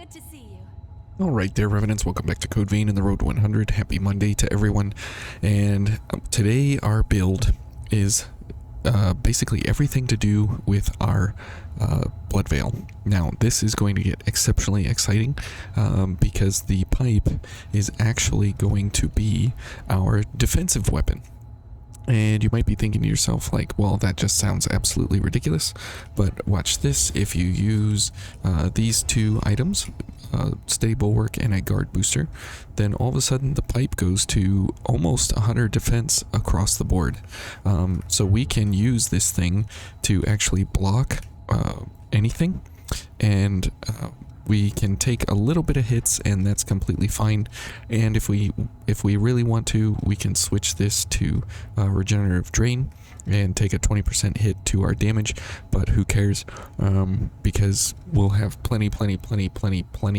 Good to see you. Alright there, Revenants, welcome back to Code Vein and the Road to 100. Happy Monday to everyone. And today our build is basically everything to do with our Blood Veil. Now, this is going to get exceptionally exciting because the pipe is actually going to be our defensive weapon. And you might be thinking to yourself, like, well, that just sounds absolutely ridiculous. But watch this. If you use these two items, steady bulwark and a guard booster, then all of a sudden the pipe goes to almost 100 defense across the board. So we can use this thing to actually block anything, and we can take a little bit of hits, and that's completely fine. And if we really want to, we can switch this to regenerative drain and take a 20% hit to our damage, but who cares, because we'll have plenty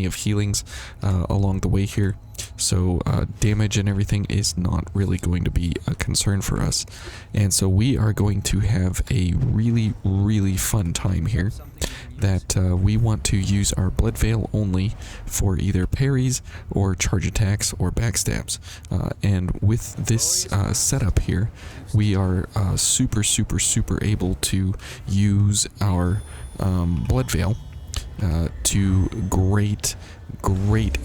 of healings along the way here. So damage and everything is not really going to be a concern for us. And so we are going to have a really fun time here, that we want to use our Blood Veil only for either parries or charge attacks or backstabs. And with this setup here, we are super able to use our Blood Veil to great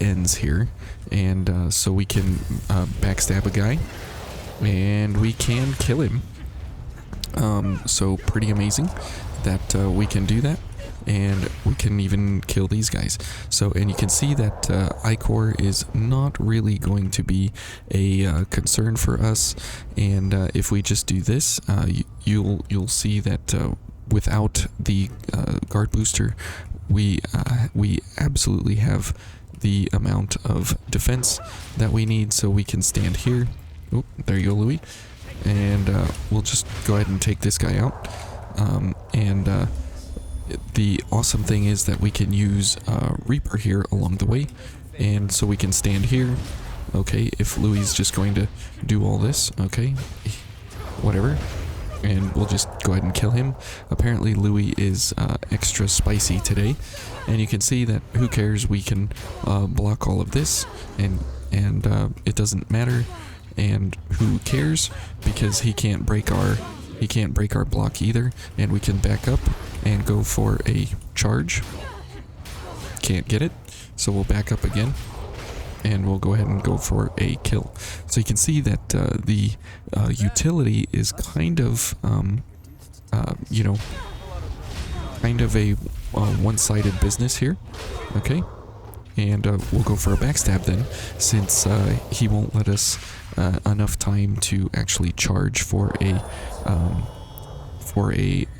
ends here. And so we can backstab a guy and we can kill him. So pretty amazing that we can do that. And we can even kill these guys. So, and you can see that Ichor is not really going to be a concern for us. And if we just do this, you'll see that without the guard booster, we absolutely have the amount of defense that we need. So we can stand here. Oh, there you go, Louis. And we'll just go ahead and take this guy out. The awesome thing is that we can use Reaper here along the way, and so we can stand here. Okay, if Louis is just going to do all this, okay, whatever, and we'll just go ahead and kill him. Apparently Louis is extra spicy today, and you can see that who cares, we can block all of this, and it doesn't matter, and who cares, because he can't break our block either, and we can back up and go for a charge. Can't get it, so we'll back up again, and we'll go ahead and go for a kill. So you can see that the utility is kind of, kind of a one-sided business here. Okay, and we'll go for a backstab then, since he won't let us enough time to actually charge for an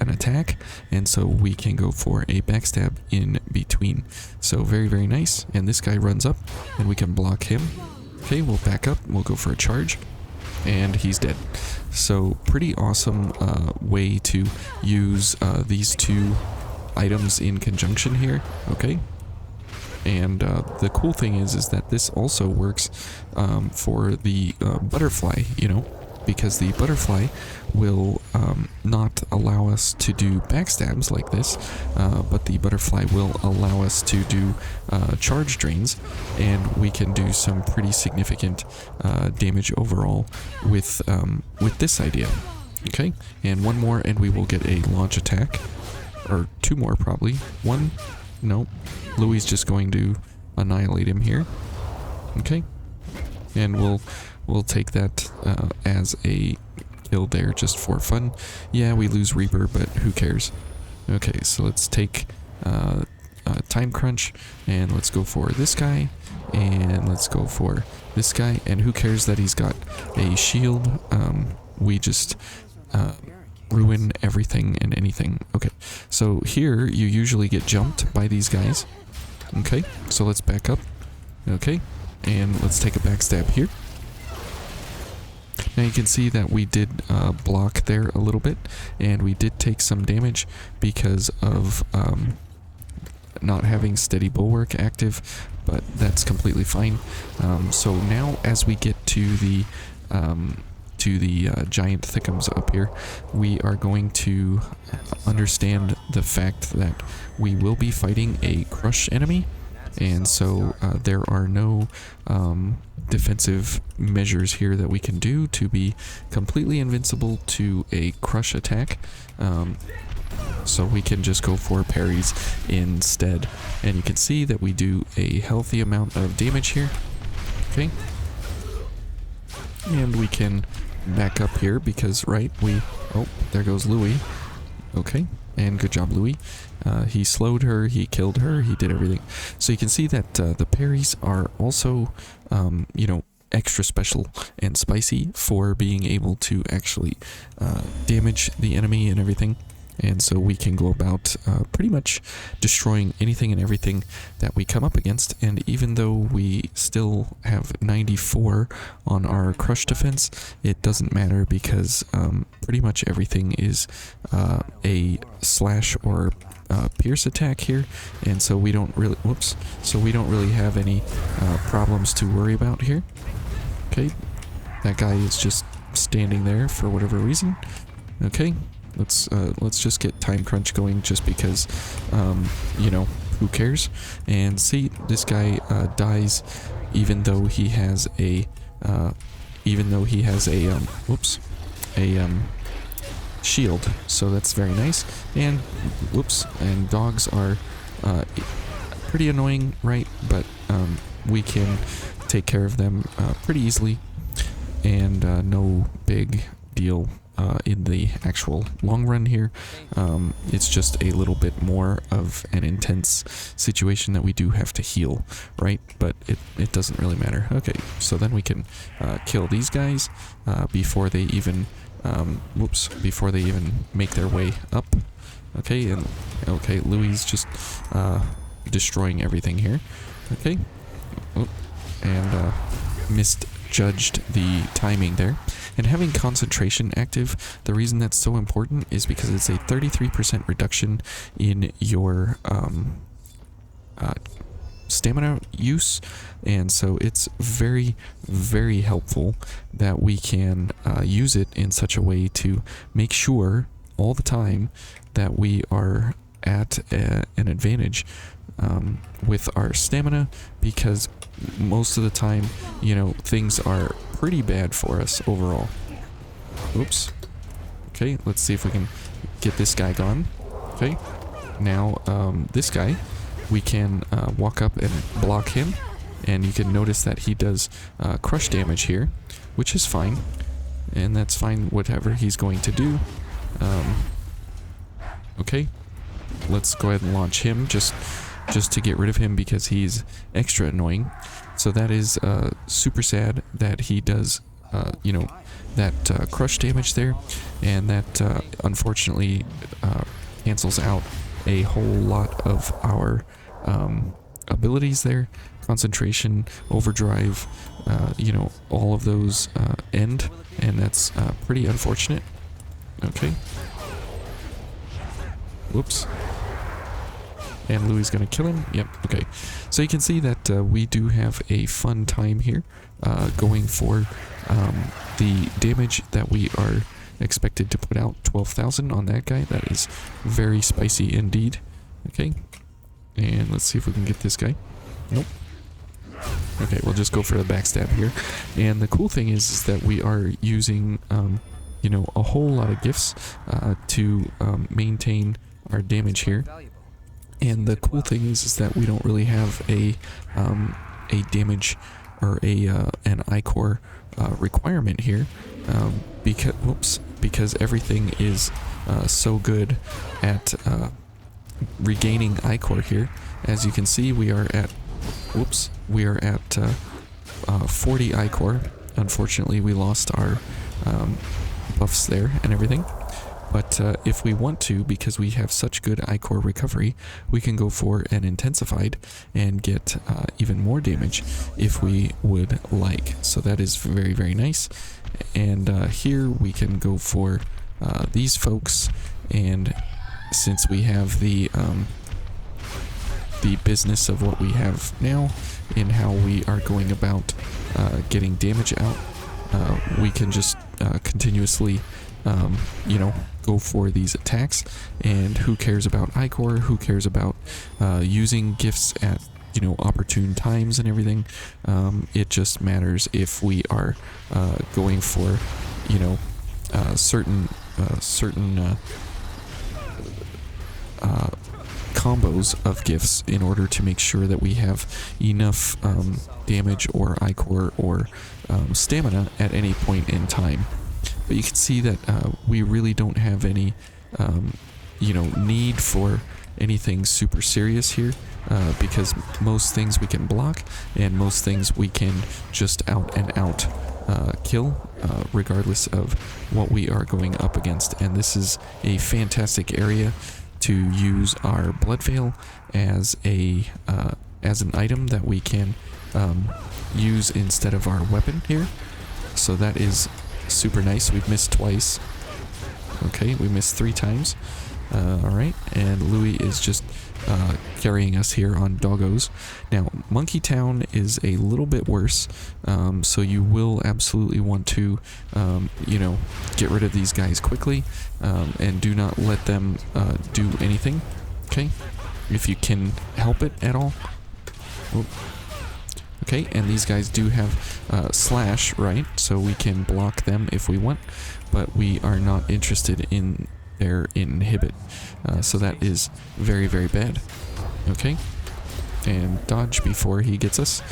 attack, and so we can go for a backstab in between. So very nice. And this guy runs up and we can block him. Okay, we'll back up, we'll go for a charge, and he's dead. So pretty awesome way to use these two items in conjunction here. Okay, and the cool thing is that this also works for the butterfly, because the butterfly will not allow us to do backstabs like this, but the butterfly will allow us to do charge drains, and we can do some pretty significant damage overall with this idea. Okay, and one more and we will get a launch attack, or two more probably. One, no, Louis is just going to annihilate him here. Okay, and we'll take that as a kill there just for fun. Yeah, we lose Reaper, but who cares? Okay, so let's take Time Crunch, and let's go for this guy, and let's go for this guy, and who cares that he's got a shield? We just ruin everything and anything. Okay, so here you usually get jumped by these guys. Okay, so let's back up. Okay, and let's take a backstab here. Now you can see that we did block there a little bit, and we did take some damage because of not having steady bulwark active, but that's completely fine. So now as we get to the giant thickums up here, we are going to understand the fact that we will be fighting a crush enemy, and so there are no defensive measures here that we can do to be completely invincible to a crush attack. So we can just go for parries instead, and you can see that we do a healthy amount of damage here. Okay, and we can back up here because oh, there goes Louis. Okay, and good job, Louis. He slowed her, he killed her, he did everything. So you can see that the parries are also you know, extra special and spicy for being able to actually damage the enemy and everything. And so we can go about pretty much destroying anything and everything that we come up against. And even though we still have 94 on our crush defense, it doesn't matter because pretty much everything is a slash or pierce attack here. And so we don't really, so we don't really have any problems to worry about here. Okay, that guy is just standing there for whatever reason. Okay. Let's just get time crunch going just because, you know, who cares? And see, this guy dies even though he has a shield. So that's very nice. And and dogs are pretty annoying, right? But we can take care of them pretty easily, and no big deal. In the actual long run here, it's just a little bit more of an intense situation that we do have to heal, right? But it doesn't really matter. Okay, so then we can kill these guys before they even make their way up. Okay, and okay, Louis is just destroying everything here. Okay, and misjudged the timing there. And having concentration active, the reason that's so important is because it's a 33% reduction in your stamina use, and so it's very, very helpful that we can use it in such a way to make sure all the time that we are at an advantage with our stamina, because most of the time, you know, things are pretty bad for us overall. Oops. Okay, let's see if we can get this guy gone. Okay, now this guy, we can walk up and block him, and you can notice that he does crush damage here, which is fine, and that's fine whatever he's going to do. Okay, let's go ahead and launch him just to get rid of him because he's extra annoying. So that is super sad that he does, you know, that crush damage there, and that unfortunately cancels out a whole lot of our abilities there. Concentration, overdrive, you know, all of those end, and that's pretty unfortunate. Okay. Whoops. And Louis is going to kill him. Yep, okay. So you can see that we do have a fun time here going for the damage that we are expected to put out. 12,000 on that guy. That is very spicy indeed. Okay. And let's see if we can get this guy. Nope. Okay, we'll just go for the backstab here. And the cool thing is that we are using, you know, a whole lot of gifts to maintain our damage here. And the cool thing is that we don't really have a damage or an iCore requirement here, because everything is so good at regaining iCore here. As you can see, we are at 40 iCore. Unfortunately, we lost our buffs there and everything. But if we want to, because we have such good iCore recovery, we can go for an intensified and get even more damage if we would like. So that is very, very nice. And here we can go for these folks. And since we have the business of what we have now in how we are going about getting damage out, we can just continuously you know, go for these attacks. And who cares about iCore? Who cares about using gifts at you know, opportune times and everything. It just matters if we are going for, you know, certain combos of gifts in order to make sure that we have enough damage or ichor or stamina at any point in time. But you can see that we really don't have any, you know, need for anything super serious here, because most things we can block and most things we can just out and out kill, regardless of what we are going up against. And this is a fantastic area to use our blood veil as a as an item that we can use instead of our weapon here. So that is super nice. We've missed twice. Okay, we missed 3 times. Alright, and Louis is just carrying us here on doggos. Now, Monkey Town is a little bit worse, so you will absolutely want to, you know, get rid of these guys quickly, and do not let them do anything, okay? If you can help it at all. Oop. Okay, and these guys do have slash, right? So we can block them if we want, but we are not interested in their inhibit. So that is very, very bad. Okay, and dodge before he gets us.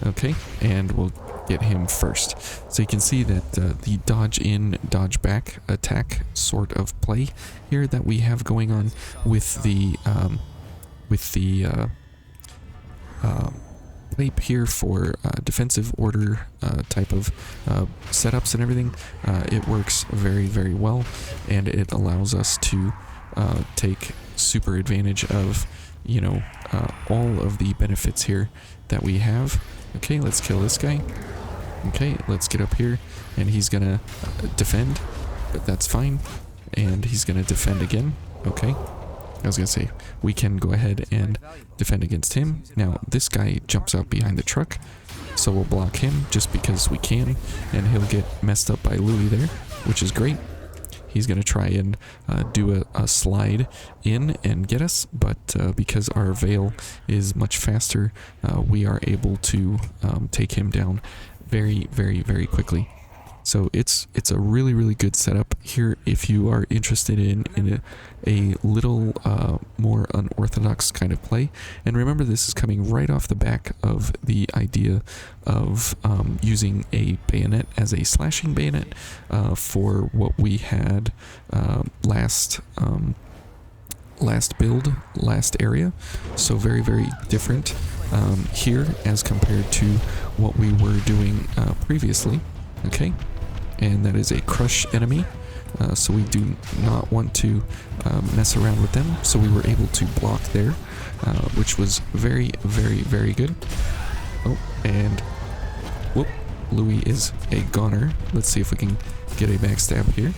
Okay, and we'll get him first. So you can see that the dodge in, dodge back attack sort of play here that we have going on with the plate here for defensive order type of setups and everything. It works very, very well, and it allows us to take super advantage of, you know, all of the benefits here that we have. Okay, let's kill this guy. Okay, let's get up here, and he's gonna defend, but that's fine. And he's gonna defend again. Okay, I was gonna say we can go ahead and defend against him. Now this guy jumps out behind the truck, so we'll block him just because we can, and he'll get messed up by Louis there, which is great. He's gonna try and do a slide in and get us, but because our veil is much faster, we are able to take him down very, very, very quickly. So it's a really, really good setup here if you are interested in a little more unorthodox kind of play. And remember, this is coming right off the back of the idea of using a bayonet as a slashing bayonet for what we had last build, last area. So very, very different here as compared to what we were doing previously. Okay, and that is a crush enemy, so we do not want to mess around with them, so we were able to block there, which was very, very, very good. Oh, and whoop, Louis is a goner. Let's see if we can get a backstab here.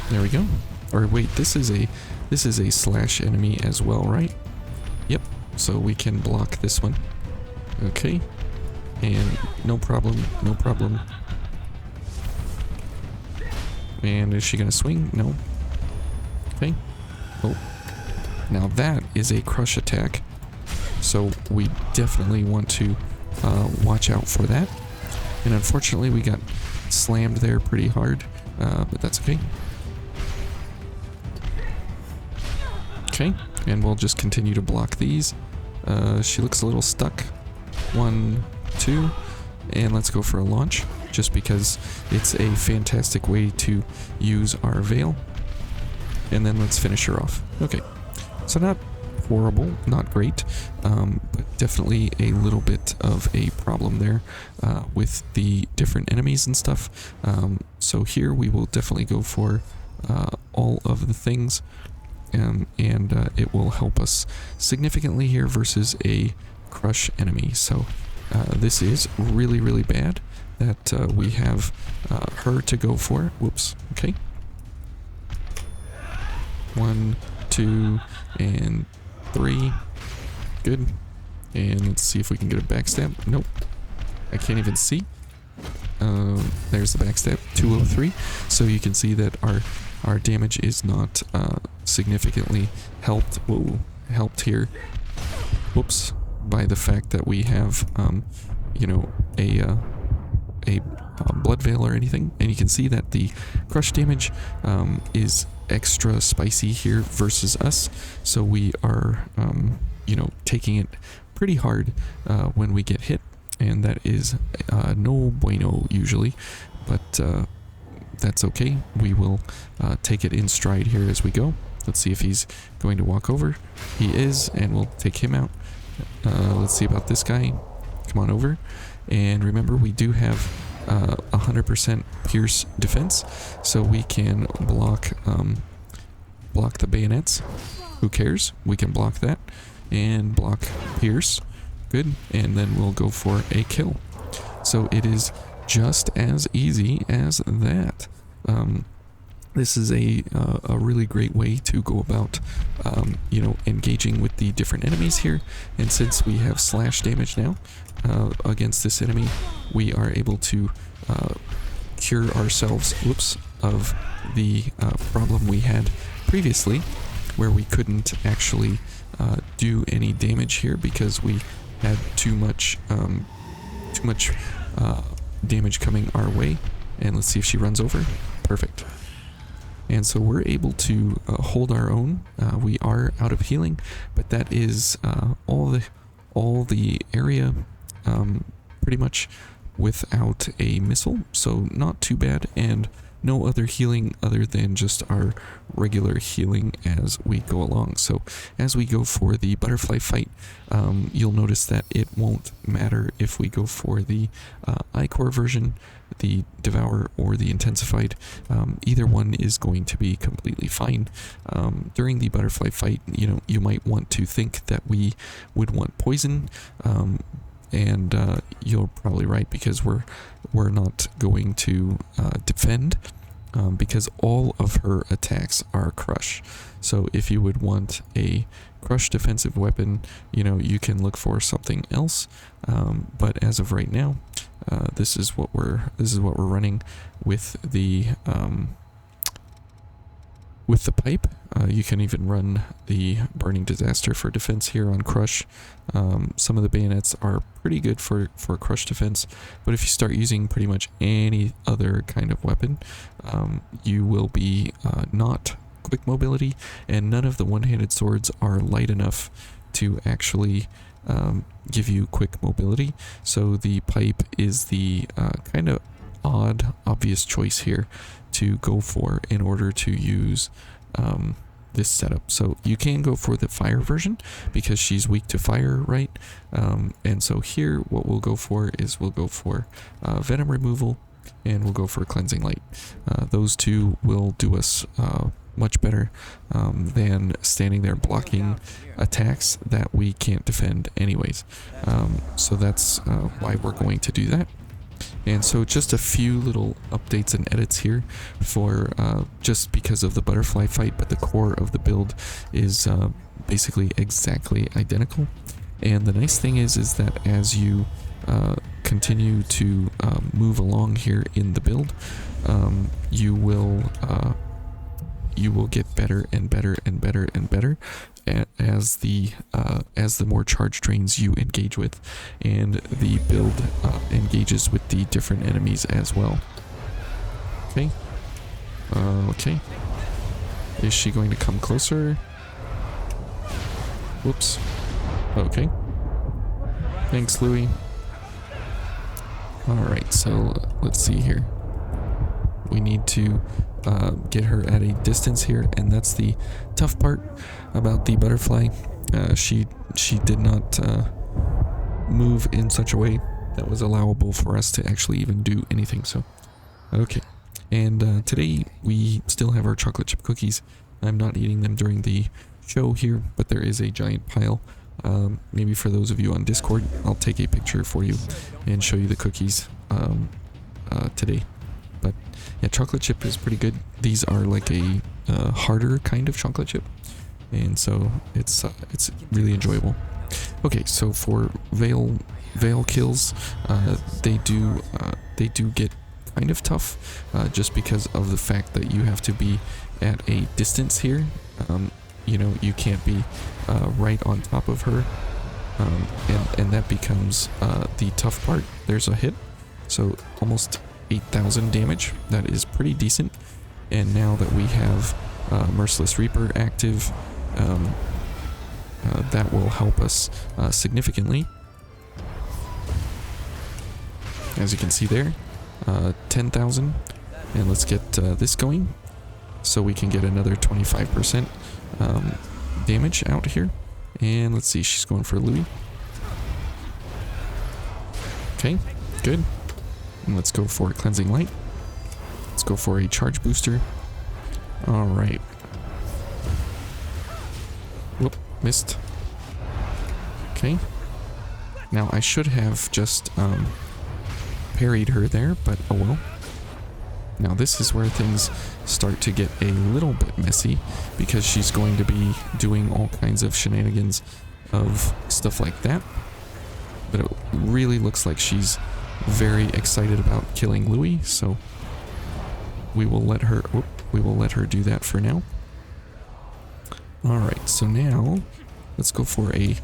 There we go. Or wait, this is a slash enemy as well, right? Yep, so we can block this one. Okay, and no problem, no problem. And is she gonna swing? No. Okay. Oh. Now that is a crush attack, so we definitely want to watch out for that. And unfortunately we got slammed there pretty hard, but that's okay. Okay, and we'll just continue to block these. She looks a little stuck. 1, 2, and let's go for a launch, just because it's a fantastic way to use our veil. And then let's finish her off. Okay, so not horrible, not great, but definitely a little bit of a problem there with the different enemies and stuff. So here we will definitely go for all of the things, and it will help us significantly here versus a crush enemy. So this is really, really bad that we have her to go for. Whoops. Okay. 1, 2, and 3. Good. And let's see if we can get a backstab. Nope. I can't even see. There's the backstab. 203. So you can see that our damage is not significantly helped. Whoa, helped here. Whoops. by the fact that we have, you know, a blood veil or anything. And you can see that the crush damage is extra spicy here versus us. So we are, you know, taking it pretty hard when we get hit. And that is no bueno usually. But that's okay. We will take it in stride here as we go. Let's see if he's going to walk over. He is, and we'll take him out. Let's see about this guy. Come on over. And remember, we do have 100% pierce defense, so we can block the bayonets. Who cares? We can block that and block pierce. Good. And then we'll go for a kill. So it is just as easy as that. This is a really great way to go about, you know, engaging with the different enemies here. And since we have slash damage now against this enemy, we are able to cure ourselves, of the problem we had previously, where we couldn't actually do any damage here because we had too much damage coming our way. And let's see if she runs over. Perfect. And so we're able to hold our own. We are out of healing, but that is all the area pretty much without a missile, so not too bad, and no other healing other than just our regular healing as we go along. So as we go for the butterfly fight, you'll notice that it won't matter if we go for the iCore version, the Devour, or the Intensified. Either one is going to be completely fine. During the butterfly fight, you know, you might want to think that we would want poison, and you're probably right, because we're not going to defend, because all of her attacks are crush. So if you would want a crush defensive weapon, you know, you can look for something else. But as of right now, this is what we're running with the pipe. You can even run the Burning Disaster for defense here on crush. Some of the bayonets are pretty good for crush defense, but if you start using pretty much any other kind of weapon, you will be not quick mobility, and none of the one-handed swords are light enough to actually give you quick mobility. So the pipe is the kind of odd, obvious choice here to go for in order to use this setup. So you can go for the fire version because she's weak to fire, right? And so here what we'll go for is we'll go for venom removal, and we'll go for cleansing light. Those two will do us much better than standing there blocking attacks that we can't defend anyways. So that's why we're going to do that. And so just a few little updates and edits here for just because of the butterfly fight, but the core of the build is basically exactly identical. And the nice thing is that as you continue to move along here in the build, you will get better and better and better and better as the more charge drains you engage with, and the build engages with the different enemies as well. Okay. Okay. Is she going to come closer? Whoops. Okay. Thanks, Louie. Alright, so let's see here. We need to get her at a distance here, and that's the tough part about the butterfly. She did not move in such a way that was allowable for us to actually even do anything. So okay, and today we still have our chocolate chip cookies. I'm not eating them during the show here, but there is a giant pile. Maybe for those of you on Discord, I'll take a picture for you and show you the cookies today. But yeah, chocolate chip is pretty good. These are like a harder kind of chocolate chip, and so it's really enjoyable. Okay, so for veil kills, they do get kind of tough, just because of the fact that you have to be at a distance here. You know, you can't be right on top of her and that becomes the tough part. There's a hit, so almost 8,000 damage. That is pretty decent. And now that we have Merciless Reaper active, that will help us significantly. As you can see there, 10,000. And let's get this going so we can get another 25% damage out here. And let's see, she's going for Louis. Okay, good. And let's go for Cleansing Light. Let's go for a charge booster. Alright. Whoop, missed. Okay. Now I should have just parried her there, but oh well. Now this is where things start to get a little bit messy, because she's going to be doing all kinds of shenanigans of stuff like that. But it really looks like she's very excited about killing Louis, so we will let her do that for now. Alright, so now let's go for a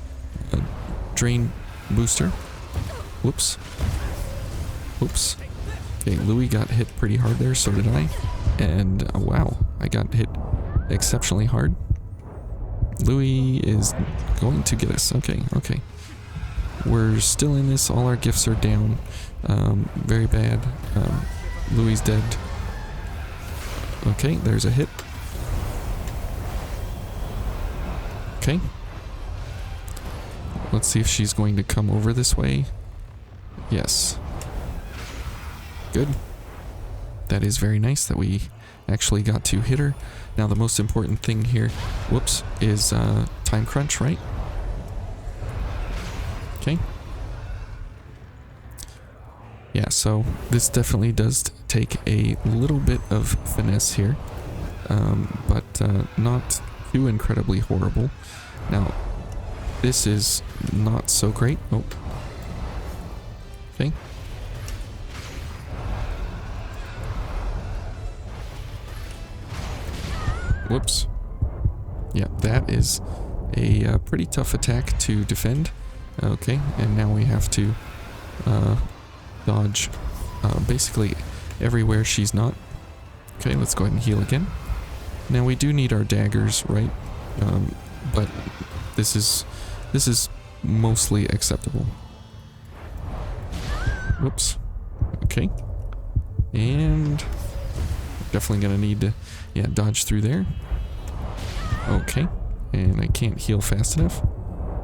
drain booster. Whoops. Whoops. Okay, Louis got hit pretty hard there, so did I. And wow, I got hit exceptionally hard. Louis is going to get us. Okay, okay. We're still in this. All our gifts are down. Very bad. Louis is dead. Okay, there's a hit. Okay. Let's see if she's going to come over this way. Yes. Good. That is very nice that we actually got to hit her. Now the most important thing here, whoops, is time crunch, right? Okay. Yeah, so this definitely does take a little bit of finesse here, but not too incredibly horrible. Now, this is not so great. Oh. Okay. Whoops. Yeah, that is a pretty tough attack to defend. Okay, and now we have to dodge basically everywhere she's not. Okay, let's go ahead and heal again. Now we do need our daggers, right? But this is mostly acceptable. Whoops. Okay. And definitely gonna need to, yeah, dodge through there. Okay. And I can't heal fast enough.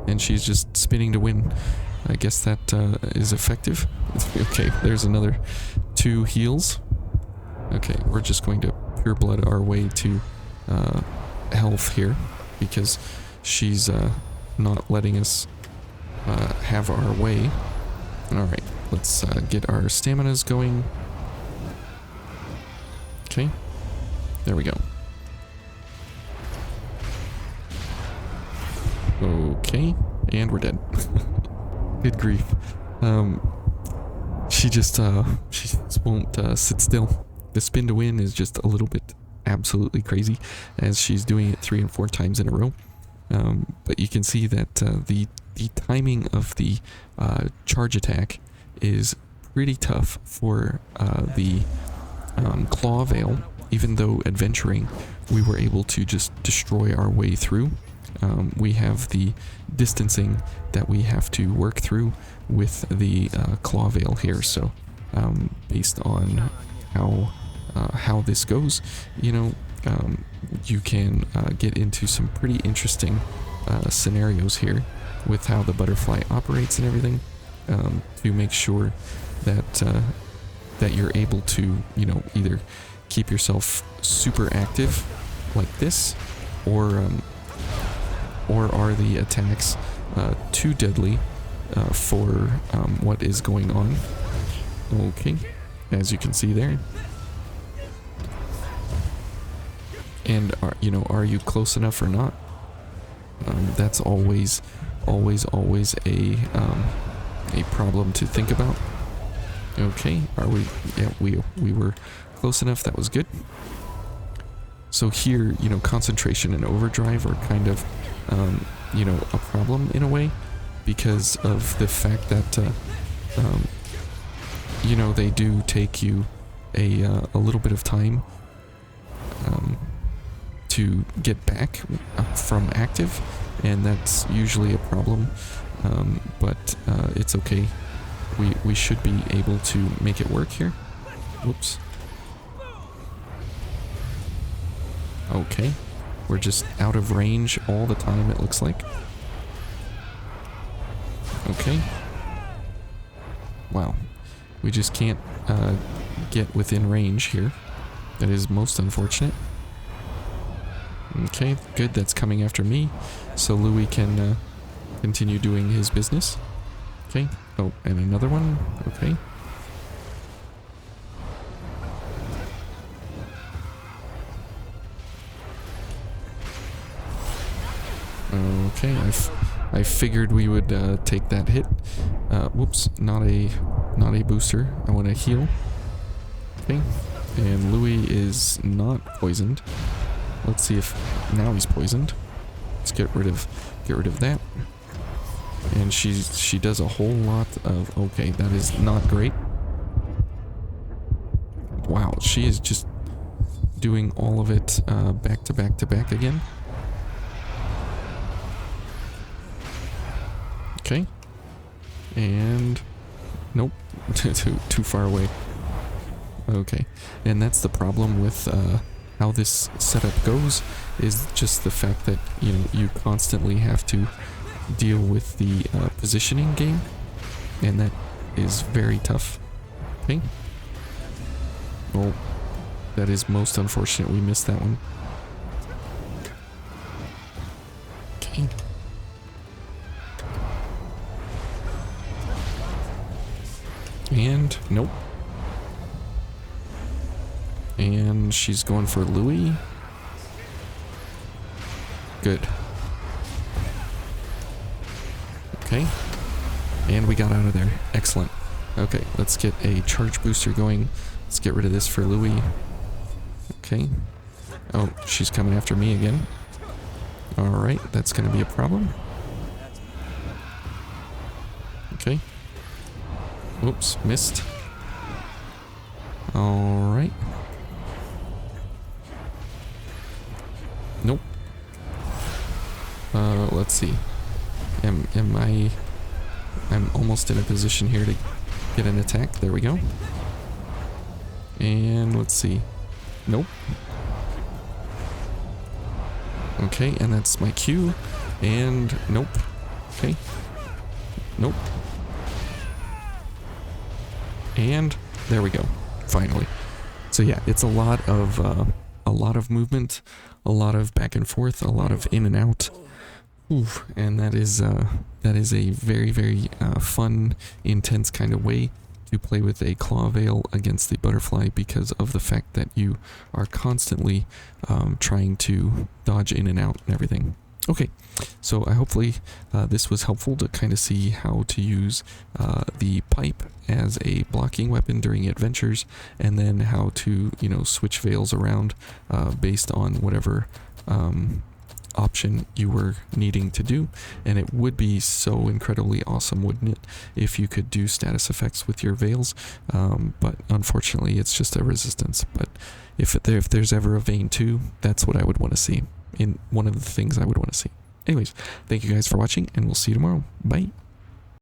And she's just spinning to win. I guess that is effective. Okay, there's another 2 heals. Okay, we're just going to pure blood our way to health here, because she's not letting us have our way. Alright, let's get our staminas going. Okay, there we go. Okay, and we're dead. Good grief. She just won't sit still. The spin to win is just a little bit absolutely crazy, as she's doing it 3 and 4 times in a row. But you can see that the timing of the charge attack is pretty tough for the claw veil. Even though adventuring, we were able to just destroy our way through. We have the distancing that we have to work through with the claw veil here. So based on how this goes, you know, you can get into some pretty interesting scenarios here with how the butterfly operates and everything, to make sure that that you're able to, you know, either keep yourself super active like this, or are the attacks too deadly for what is going on. Okay, as you can see there. And are you close enough or not? That's always a problem to think about. Okay, are we? Yeah, we were close enough. That was good. So here, you know, concentration and overdrive are kind of, you know, a problem in a way, because of the fact that, you know, they do take you a little bit of time to get back from active, and that's usually a problem, but it's okay. We should be able to make it work here. Whoops. Okay. We're just out of range all the time, it looks like. Okay. Wow. We just can't get within range here. That is most unfortunate. Okay, good. That's coming after me. So Louis can continue doing his business. Okay. Oh, and another one. Okay. Okay, I figured we would take that hit. Whoops, not a booster. I want to heal. Okay, and Louis is not poisoned. Let's see if now he's poisoned. Let's get rid of that. And she does a whole lot of. Okay, that is not great. Wow, she is just doing all of it back to back to back again. Okay, and nope, too far away. Okay, and that's the problem with how this setup goes, is just the fact that, you know, you constantly have to deal with the positioning game, and that is very tough. Okay, well, that is most unfortunate. We missed that one. Okay. And nope. And she's going for Louis. Good. Okay. And we got out of there. Excellent. Okay, let's get a charge booster going. Let's get rid of this for Louis. Okay. Oh, she's coming after me again. Alright, that's going to be a problem. Okay. Oops, missed. Alright. Nope. Let's see. I'm almost in a position here to get an attack. There we go. And let's see. Nope. Okay, and that's my cue. And nope. Okay. Nope. And there we go. Finally. So yeah, it's a lot of movement, a lot of back and forth, a lot of in and out. Oof, and that is a very, very fun, intense kind of way to play with a claw veil against the butterfly, because of the fact that you are constantly trying to dodge in and out and everything. Okay, so hopefully this was helpful to kind of see how to use the pipe as a blocking weapon during adventures, and then how to, you know, switch veils around based on whatever option you were needing to do. And it would be so incredibly awesome, wouldn't it, if you could do status effects with your veils, but unfortunately it's just a resistance. But if there's ever a vein 2, that's what I would want to see. In one of the things I would want to see. Anyways, thank you guys for watching, and we'll see you tomorrow. Bye.